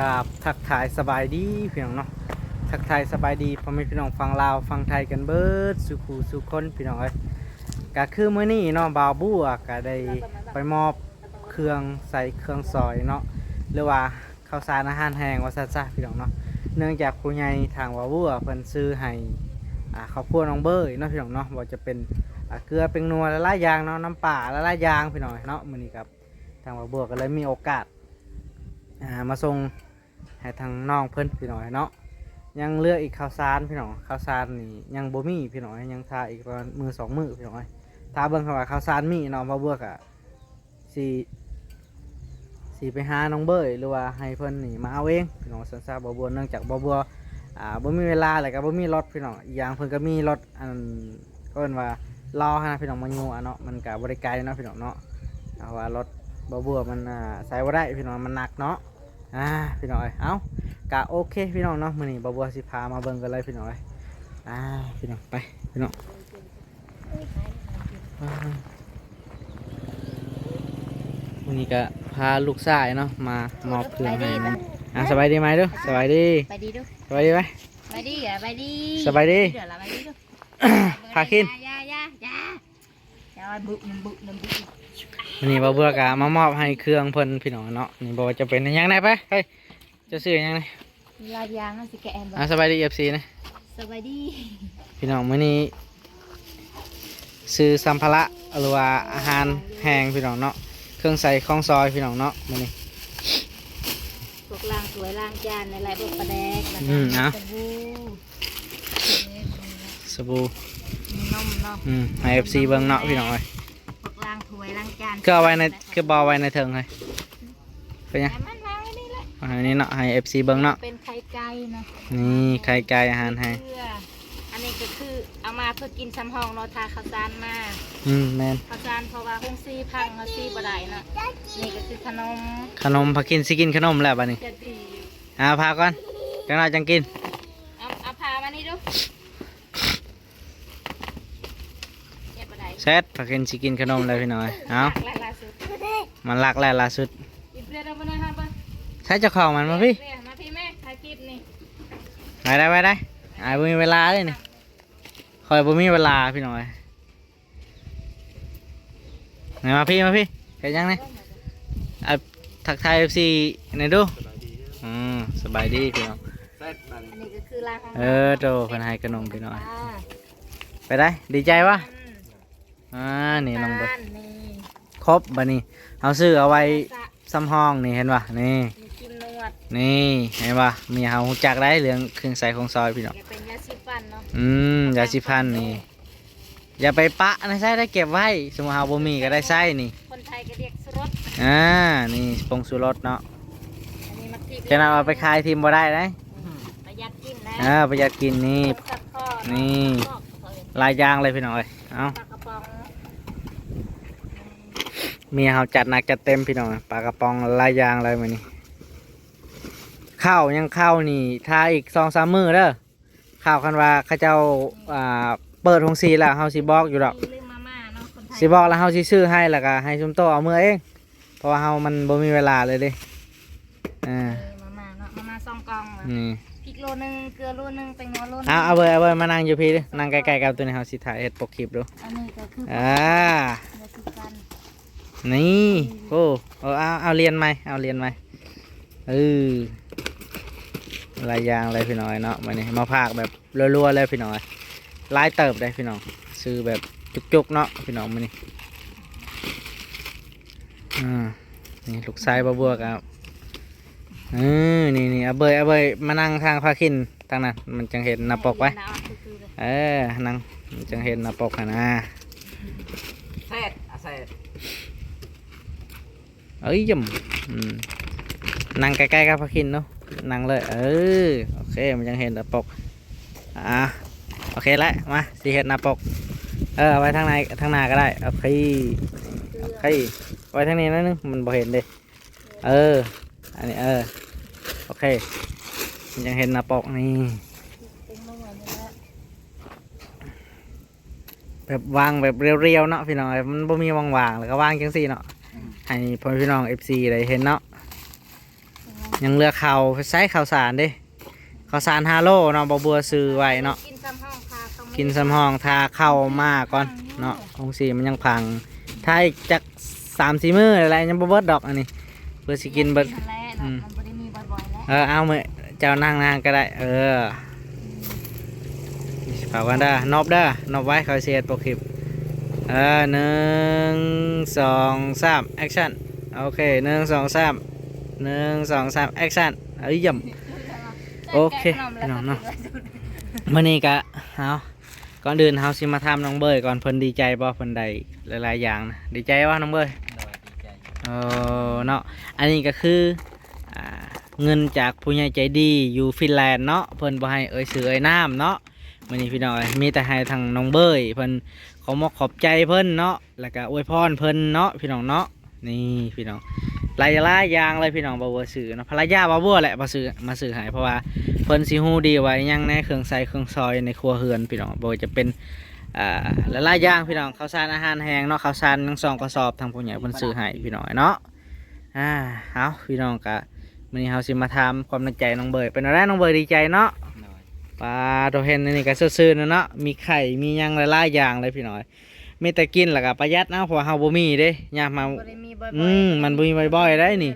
กับทักทายสบายดีพี่น้องเนาะทักทายสบายดีพ่อแม่พี่น้องฟังลาวฟังไทยกันเบิดสุขูสุคนพี่น้องเอ้ยก็คือมื้อนี้เนาะบ่าวบัวก็ได้ไปมอบเครื่องใส่เครื่องซอยเนาะหรือว่าข้าวสารอาหารแห้งว่าซั่นซะพี่น้องเนาะเนื่องจากผู้ใหญ่ทางบ่าวบัวเพิ่นซื้อให้ครอบครัวน้องเบยเนาะพี่น้องเนาะบ่จะเป็นเกลือเป็นนัวละลายยางเนาะน้ำปลาละลายยางพี่น้องเนาะมื้อนี้ครับทางบ่าวบัวก็เลยมีโอกาสมาส่งให้ทางน้องเพิ่นพี่น้องเนาะยังเลือกอีกข้าวสารพี่น้องข้าวสารนี่ยังบ่มีพี่น้องยังทาอีกประมาณมือสองมือพี่น้องถ้าเบิ่งคำว่าข้าวสารมีเนาะบ่าวบัวก็สิไปหาน้องเบยหรือว่าให้เพิ่นนี่มาเอาเองพี่น้องซั่นซะบ่าวบัวเนื่องจากบ่าวบัวบ่มีเวลาแล้วก็บ่มีรถพี่น้องอีกอย่างเพิ่นก็มีรถอันก็เอิ้นว่ารอให้พี่น้องมาอยู่เนาะมันก็บ่ได้ไกลเนาะพี่น้องเนาะเพราะว่ารถบ่าวบัวมันใส่บ่ได้พี่น้องมันหนักเนาะพี่น้องเอ้ากะโอเคพี่น้องเนาะมื้อนี้บ่าวบัวสิพามาเบิ่งกันเลยพี่น้องพี่น้องไปพี่น้องวันนี้ก็พาลูกชายเนาะมามอบเครื่องให้สบายดีไหมเด้อสบายดีไปดีดู สบายดีไหม ไปดีอ่ะไปดี สบายดี เดี๋ยวละไปดีดู พาขึ้นอย่าบุน้ำบุวันนี้บ่าวบัวก็มามอบให้เครื่องเพิ่นพี่น้องเนาะนี่บ่ว่าจะเป็นยังไงไปเฮ้ยจะซื้อยังไง ลายยางสิแกนสบายดี FC นะ สบายดีพี่น้องมื้อนี้ซื้อสัมภาระหรือว่าอาหารแห้งพี่น้องเนาะเครื่องใส่ของซอยพี่น้องเนาะมื้อนี้พวกล้างสวยล้างจานอะไรพวกปลาแดกสบู่นมให้ FC เบิ่งเนาะพี่น้องเอ้ยพวกล้างถ้วยล้างจานก็เอาไว้ในคือบ่เอาไว้ในเถิงเลยเป็นยังมันวางไว้นี่แหละอันนี้เนาะให้ FC เบิ่งเนาะเป็นไข่ไก่เนาะนี่ไข่ไก่อาหารแห้งอันนี้ก็คือเอามาเพื่อกินซ้ำห้องเนาะทาข้าวสารมาแม่นข้าวสารเพราะว่าห้องซีพังเขาซีบ่ได้เนาะนี่ก็คือขนมพากินสิกินขนมแล้วบัดนี้พาก่อนจังหน่อยจังกินเอาพามานี่ดูเสร็จพากินสิกินขนมเลยพี่น้อยเอามันลักแล้วล่าสุดใช้เจ้าของมันมาพี่มาพี่แม่ถ่ายคลิปนี่ไปได้บ่มีเวลาเลยนี่คอยบ่มีเวลาพี่น้อยไหนมาพี่เห็นยังไงทักทาย FC ไหนดูสบายดีพี่น้องอันนี้ก็คือร้านของโตเพิ่นให้ขนมพี่น้อยไปได้ดีใจวะนี่น้องเบิร์ครบบัดนี้เอาซื้อเอาไว้ซ้ำห้องนี่เห็นป่ะนี่เห็นป่ะมีเฮาฮู้จักได้เรื่องเครื่องใส่ของซอยพี่น้องเป็นยาสีฟันเนาะยาสีฟันนี่อย่าไปปะนะใช่ได้เก็บไว้สมมุติเฮาบ่มีก็ได้ใส่นี่คนไทยก็เรียกสุรสนี่ผงชูรสเนาะจะนำเอาไปขายทีมบ่ได้นะประหยัดกินนะประหยัดกินนี่ลายยางเลยพี่น้องเอ้ยเอามีเฮาจัดหนักจัดเต็มพี่น้องปลากระป๋องลายยางเลยมื้อนี้ข้าวยังข้าวนี่ถ้าอีก 2-3 มื้อเด้อข้าวคันว่าเขาเจ้าเปิดโรงสีแล้วเฮาสิบอกอยู่ดอกสิบอกแล้วเฮาสิซื้อให้แล้วก็ให้ซุมโตเอามื้อเองเพราะว่าเฮามันบ่มีเวลาเลยเด้มาม่า2กล่องพริกโลนึงเกลือโลนึงแตงโมโลนึงเอาเบอร์มานั่งอยู่พี่ดินั่งใกล้ๆกับตัวนี้เฮาสิถ่ายเฮ็ดปกคลิปดูอันนี้ก็คือนี่โอ้เอาเรียนไหมลายยางเลยพี่น้อยเนาะวันนี้มาพากแบบรัวๆเลยพี่น้อยลายเติบได้พี่น้องซื้อแบบจุกๆเนาะพี่น้องมันนี่นี่ลูกชายบัวครับนี่เอาเบยมานั่งทางพาขินทางนั้นมันจังเห็นหน้าปกไว้นั่งมันจังเห็นหน้าปกนะเยี่ยมนั่งใกล้ๆกับพาขินเนาะนั่งเลยโอเคมันจังเห็นหน้าปกโอเคแล้วมาสิเห็นหน้าปกไว้ทางไหนทางหน้าก็ได้โอเคไว้ทางนี้นั่นนึงมันบ่เห็นเลยอันนี้โอเคมันยังเห็นหน้าปกนี่แบบวางแบบเรียวๆเนาะพี่น้องมันบ่มีวางๆแล้วก็วางจังซี่เนาะให้พ่อพี่น้อง FC ได้เห็นเนาะ ยังเหลือข้าวใช้ข้าวสารเด้ข้าวสาร5 โลเนาะบ่บัวซื้อไว้เนาะ กินซ้ำห้องพาเขาไม่ กินสำห้องทาเข้ามาก่อนเนาะองสีมันยังพังถ้าอีกจัก3-4 มื้ออะไรยังบ่เบิดดอกอันนี้เพื่อสิกินเบิด นั่นแหละเนาะมันบ่ได้มีบ่อยๆแล้ว เอามื้อเจ้านั่งนางก็ได้เผากันเด้อนอบเด้อนอบไว้เขาเสียตัวคลิป1 2 3แอคชั่นโอเค1 2 3 1 2 3แอคชั่นเอ้ยย่ำโอเคพี่น้องเนาะมื้อนี้ก็เอาก่อนอื่นเฮาสิมาทำน้องเบยก่อนเพิ่นดีใจบ่เพิ่นได้หลายๆอย่างนะดีใจว่าน้องเบย โดยดีใจ เนาะอันนี้ก็คือเงินจากผู้ใหญ่ใจดีอยู่ฟินแลนด์เนาะเพิ่นบ่ให้เอ่ยชื่อเอ่ยนามเนาะมื้อนี้พี่น้องมีแต่ให้ทางน้องเบยเพิ่นขอบใจเพิ่นเนาะแล้วก็อวยพรเพิ่นเนาะพี่น้องเนาะนี่พี่น้องหลายอย่างเลยพี่น้องบ่ว่าซื้อเนาะภรรยาบ่บัวแหละมาซื้อให้เพราะว่าเพิ่นสิฮู้ดีว่ายังในเครื่องใส่เครื่องซอยในครัวเรือนพี่น้องบ่ว่าจะเป็นหลายอย่างพี่น้องข้าวสารอาหารแห้งเนาะข้าวสารทั้ง2 กระสอบทางผู้ใหญ่เพิ่นซื้อให้พี่น้องเนาะเอาพี่น้องก็มื้อนี้เฮาสิมาถามความในใจน้องเบยเป็นอะไรน้องเบยดีใจเนาะ โดย ปลาตัวเห็นนี่ก็ซื่อๆเนาะมีไข่มีหยังหลายๆอย่างเลยพี่น้อยมีแต่กินแล้วก็ประหยัดนะเพราะว่าเฮาบ่มีเด้ยามมา บ่ได้มีบ่อยๆ มันบ่มีบ่อยๆได้นี่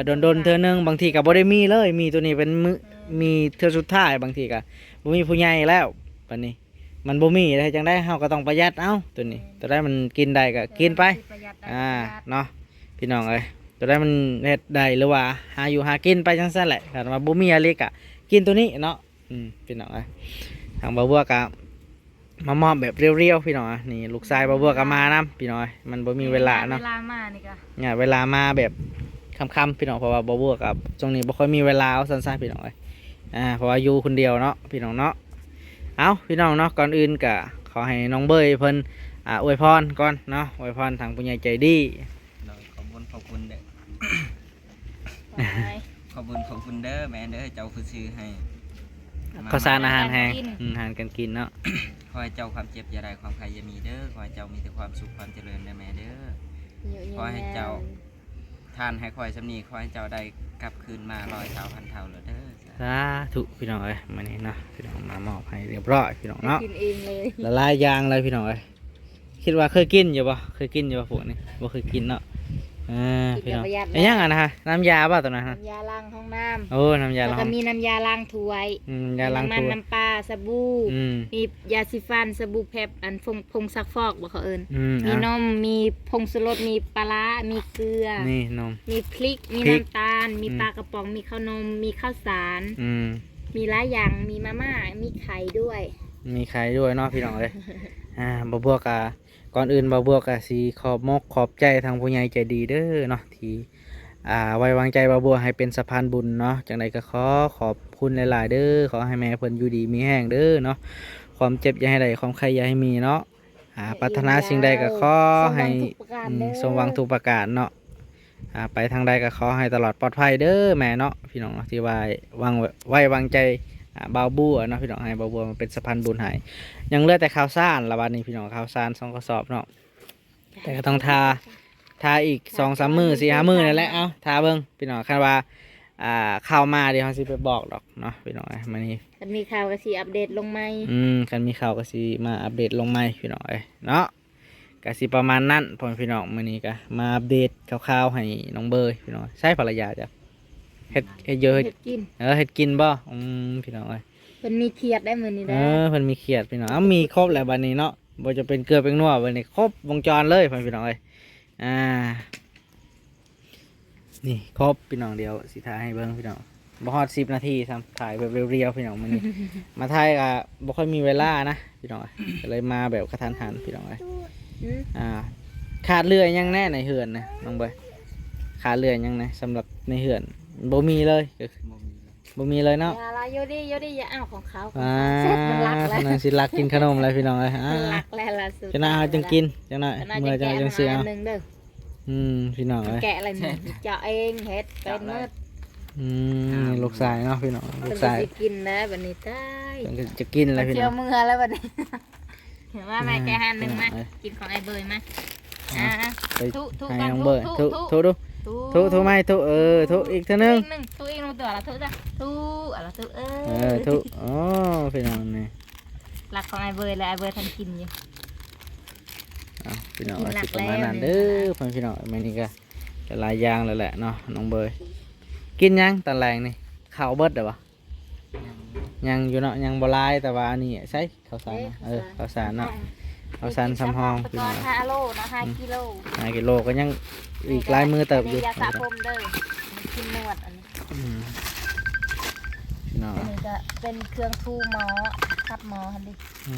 โดนๆเทื่อนึงบางทีก็บ่ได้มีเลยมีตัวนี้เป็นมื้อมีเทื่อสุดท้ายบางทีก็บ่มีผู้ใหญ่แล้วบัดนี้มันบ่มีได้จังได๋เฮาก็ต้องประหยัดเอาตัวนี้ตัวใดมันกินได้ก็กินไปเนาะพี่น้องเอ้ยตัวใดมันเฮ็ดได้หรือว่าหาอยู่หากินไปจังซั่นแหละถ้าว่าบ่มีอะไรก็กินตัวนี้เนาะพี่น้องเอ้ยทางบ่าวบัวก็มามอบแบบเรียวๆพี่น้องนี่ลูกชายบ่าวบัวก็มานํพี่น้องมันบ่มีเวลาเนาะ เวลามานี่ก็ เนี่ยเวลามาแบบค่ำๆพี่น้องเพราะว่าบ่าวบัวกับช่วงนี้บ่ค่อยมีเวลาเอาสั้นๆพี่น้องเอ้ยเพราะว่าอยู่คนเดียวเนาะพี่น้องเนาะเอาพี่น้องเนาะก่อนอื่นก็ขอให้น้องเบยเพิ่นอวยพรก่อนเนาะอวยพรทางผู้ใหญ่ใจดี โดยขอบคุณเด้อ ไป ขอบคุณเด้อแม่เด้อเจ้าคือซื้อให้ ข้าวสารอาหารแห้งอาหารการกินเนาะ ขอให้เจ้าความเจ็บอย่าได้ความใครอย่ามีเด้อขอให้เจ้ามีแต่ความสุขความเจริญเด้อแม่เด้อ ขอให้เจ้า ทานให้คอยสำนีขอให้เจ้าได้กลับคืนมา100 เท่าพันเท่าเลยเด้อ สาธุพี่น้องเอ้ยมื้อนี้เนาะพี่น้องมามอบให้เรียบร้อยพี่น้องเนาะ กินเองเลย หลายอย่างเลยพี่น้องเอ้ยคิดว่าเคยกินอยู่บ่เคยกินอยู่บ่พวกนี้บ่เคยกินเนาะพี่น้องไอ้ยังอ่ะนะฮะน้ำยาป่ะตัวนั้นฮะ น้ำยาล้างห้องน้ำ โอ้น้ำยา แล้ว ล้า ก็ ง มีน้ำยาล้างถ้วย ยาล้าง น้ำมัน ตัว น้ำปลาสบู่ มียาสีฟันสบู่แพบอันผงซักฟอกบ่เขาเอิ้นมีนมมีผงชูรสมีปลาร้ามีเกลือ นี่นม มีพริกมี พริก น้ำตาล มีปลากระป๋องมีข้าวนมมีข้าวสาร ม มีหลายอย่างมีมาม่ามีไข่ด้วย มีใครด้วยเนาะพี่น้องเอ้ยบ่บวกกะก่อนอื่นบ่บวกกะสิขอบใจทางผู้ใหญ่ใจดีเด้อเนาะที่ไว้วางใจบ่บัวให้เป็นสะพานบุญเนาะจังใดก็ขอบคุณหลายๆเด้อขอให้แม่เพิ่นอยู่ดีมีแห้งเด้อเนาะความเจ็บอย่าให้ได้ความใครอย่าให้มีเนาะปรารถนาสิ่งใดก็ขอให้สมหวังทุกประการเนาะไปทางใดก็ขอให้ตลอดปลอดภัยเด้อแม่เนาะพี่น้องเนาะที่ไว้วางใจบ่าวบัวเนาะพี่น้องให้บ่าวบัวมันเป็นสะพานบุญให้ยังเหลือแต่ข้าวสารละวันนี้พี่น้องข้าวสาร2 กระสอบเนาะแต่ก็ต้องทาอีก2-3 มื้อ4-5 มื้อนั่นแหละเอ้าทาเบิ่งพี่น้องคาดว่าข่าวมาเดี๋ยวเฮาสิไปบอกดอกเนาะพี่น้องมื้อนี้ คันมีข่าวก็สิอัปเดตลงไหม คันมีข่าวก็สิมาอัปเดตลงใหม่พี่น้องเนาะก็สิประมาณนั้นพ่อพี่น้องมื้อนี้ก็มาอัปเดตข่าวๆให้น้องเบยพี่น้องใช้ภรรยาจ้ะเฮ็ดเยอะ เฮ็ดกิน เฮ็ดกินบ่พี่น้องเอ้ย เพิ่นมีเครียดได้มื้อนี้ได้ เพิ่นมีเขียดพี่น้องมีครบแล้วบัดนี้เนาะบ่จะเป็นเกลือเป็นนัวบัดนี้ครบวงจรเลยพ่อพี่น้องเอ้ยนี่ครบพี่น้องเดียวสิถ่ายให้เบิ่งพี่น้องบ่ฮอด10 นาทีซ้ำถ่ายแบบเรียวๆพี่น้องมื้อนี้ มาถ่ายก็บ่ค่อยมีเวลานะพี่น้องเอ้ยก็เลยมาแบบกระทันหันพี่น้องเอ้ยขาดเรือยังแน่ในเหือนนะน้องเบยขาดเรือยังนะสำหรับในเหือนบ่มีเลยก็คือ บ่มีเลยบ่มีเลยเนาะ อย่าละโยดิอย่าเอาของเขา เส เสร็จมันรักแล้ว นั่นสิรักกินขนมอะไรพี่น้องเอ้ย มันรักแล้วล่ะสุด จะน่าเอาจังกินจะน่าเมื่อจะจังเสือ เอา เอา หนึ่งเด้อ พี่น้องเอ้ย แกะอะไรนี่เจาะเองเฮ็ดเป็นหมด นี่ลูกชายเนาะพี่น้องลู เพิ่ ก น ชาย สิกินนะบัดนี้ตาย เพิ่นก็จะกินอะไรพี่ เจี น้ ย อ ว ง มือแล้วบัดนี้เห็นว่าแม่แกะหันหนึงมากินของไอ้เบยมา ไป ทุ ให้ กัน น้อง ทุ เบยทุดู ทุไหมทุทุอีกเท่านึง ทุอีกนึงตัวละทุจ้ะทุอะไรทุทุอ๋อพี่น้องนี่ หลักของไอเบอร์เลยไอเบอร์ทันกินอยู่ พี่น้อง กินหลัก ประมาณนั้น แล้ว เด้อพี่น้องมื้อนี้ก็หลายอย่างแล้วแหละเนาะน้องเบยกินยังตอนแรงนี่ข้าวเบิดเด้อบ่ยังอยู่เนาะยังบ่หลายแต่ว่าอันนี้ใช่ข้าวสารเนาะข้าวสารเนาะข้าวสารสำห้องพี่น้อง 5 โลนะ5 กิโล 5 กิโลก็ยังอีกหลายมือเติบอยู่ ยาสระผมเด้อกินนวดอันนี้ พี่น้อง อันนี้ก็เป็นเครื่องทูหมอคัดหมอคันดิ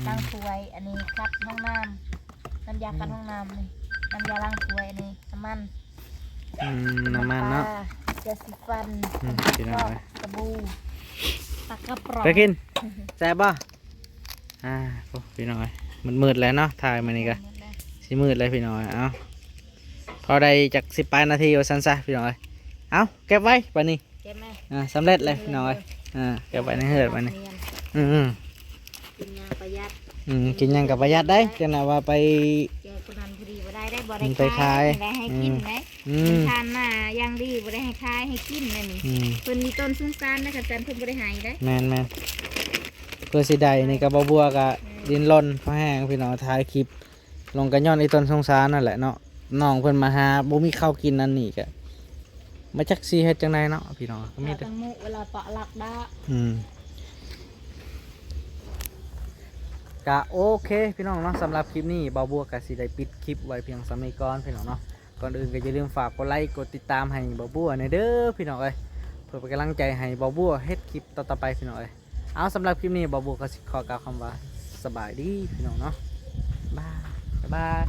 ล้างถ้วยอันนี้คัดห้องน้ำน้ำยาคัดห้องน้ำนี่น้ำยาล้างถ้วยอันนี้น้ำมัน น้ำมันเนาะ ยาสีฟัน พี่น้อง สบู่ตะกระป๋อง ไปกินแซ่บป่ะพี่น้อยมืดแล้วเนาะถ่ายมานี่ก็สิมืดเลยพี่น้อยเอาพอได้จาก18 นาทีว่าสั้นซะพี่น้อยเอาเก็บไว้ปะนี่ เจ็บไหม สำเร็จเลยพี่น้อยเก็บไว้ในเฮือดปะนี่กินยาประหยัด กินหยังกับประหยัดได้จังนะว่าไป แกคนนั้นพอดีบ่ได้บ่ได้ ไปขาย ได้ให้กินไหมทานมายังดีบ่ได้ให้ขายให้กินนั่นนี่เพิ่นมีต้นซุ้มซานนะคะจันเพิ่นบ่ได้ให้ได้ แมนเพื่อสิได้นี่กับบัวกับดินร่นพอแห้งพี่น้องถ่ายคลิปลงกันย้อนไอ้ต้นสงสารนั่นแหละเนาะน้องเพิ่นมาหาบ่มีข้าวกินนั่นนี่ก็มาจักซีเฮ็ดจังไดเนาะพี่น้องก็มีแต่ ตังมุเวลาปะหลักได้ ก็โอเคพี่น้องเนาะสำหรับคลิปนี้บ่าวบัวก็สิได้ปิดคลิปไว้เพียงสำนี้ก่อนพี่น้องเนาะก่อนอื่นก็อย่าลืมฝากกดไลค์กดติดตามให้บ่าวบัวในเด้อพี่น้องเอ้ยเพื่อเป็นกำลังใจให้บ่าวบัวเฮ็ดคลิปต่อๆไปพี่น้องเอ้ยเอาสำหรับคลิปนี้บ่าวบัวก็สิขอกล่าวคำว่าสบายดีพี่น้องเนาะบ๊ายบาย